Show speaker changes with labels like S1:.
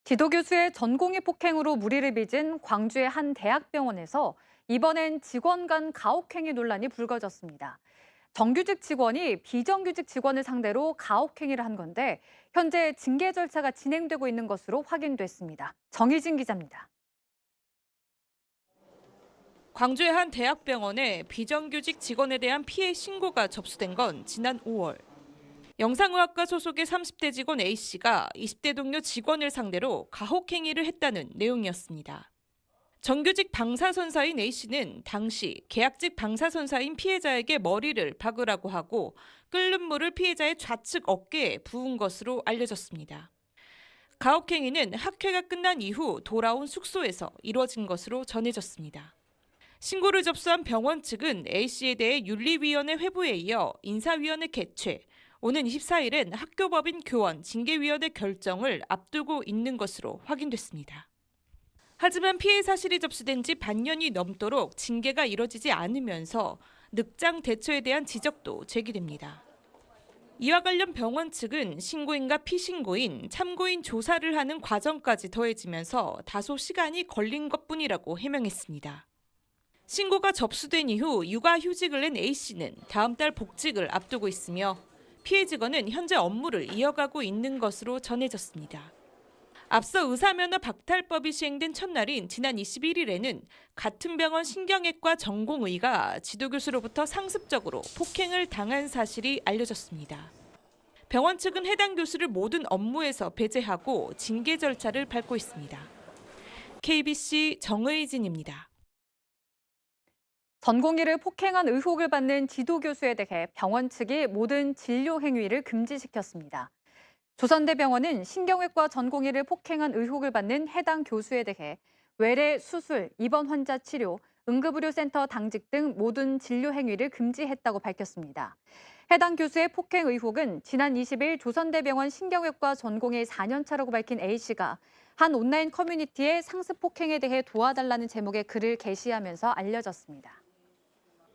S1: 지도 교수의 전공의 폭행으로 무리를 빚은 광주의 한 대학병원에서 이번엔 직원 간 가혹행위 논란이 불거졌습니다. 정규직 직원이 비정규직 직원을 상대로 가혹행위를 한 건데 현재 징계 절차가 진행되고 있는 것으로 확인됐습니다. 정희진 기자입니다.
S2: 광주의 한 대학병원에 비정규직 직원에 대한 피해 신고가 접수된 건 지난 5월. 영상의학과 소속의 30대 직원 A씨가 20대 동료 직원을 상대로 가혹행위를 했다는 내용이었습니다. 정규직 방사선사인 A씨는 당시 계약직 방사선사인 피해자에게 머리를 박으라고 하고 끓는 물을 피해자의 좌측 어깨에 부은 것으로 알려졌습니다. 가혹행위는 학회가 끝난 이후 돌아온 숙소에서 이루어진 것으로 전해졌습니다. 신고를 접수한 병원 측은 A씨에 대해 윤리위원회 회부에 이어 인사위원회 개최, 오는 24일엔 학교법인 교원 징계위원회 결정을 앞두고 있는 것으로 확인됐습니다. 하지만 피해 사실이 접수된 지 반년이 넘도록 징계가 이뤄지지 않으면서 늑장 대처에 대한 지적도 제기됩니다. 이와 관련 병원 측은 신고인과 피신고인, 참고인 조사를 하는 과정까지 더해지면서 다소 시간이 걸린 것뿐이라고 해명했습니다. 신고가 접수된 이후 육아휴직을 낸 A씨는 다음 달 복직을 앞두고 있으며 피해 직원은 현재 업무를 이어가고 있는 것으로 전해졌습니다. 앞서 의사면허 박탈법이 시행된 첫날인 지난 21일에는 같은 병원 신경외과 전공의가 지도교수로부터 상습적으로 폭행을 당한 사실이 알려졌습니다. 병원 측은 해당 교수를 모든 업무에서 배제하고 징계 절차를 밟고 있습니다. KBC 정의진입니다.
S1: 전공의를 폭행한 의혹을 받는 지도 교수에 대해 병원 측이 모든 진료 행위를 금지시켰습니다. 조선대병원은 신경외과 전공의를 폭행한 의혹을 받는 해당 교수에 대해 외래, 수술, 입원 환자 치료, 응급의료센터 당직 등 모든 진료 행위를 금지했다고 밝혔습니다. 해당 교수의 폭행 의혹은 지난 20일 조선대병원 신경외과 전공의 4년차라고 밝힌 A씨가 한 온라인 커뮤니티에 상습 폭행에 대해 도와달라는 제목의 글을 게시하면서 알려졌습니다.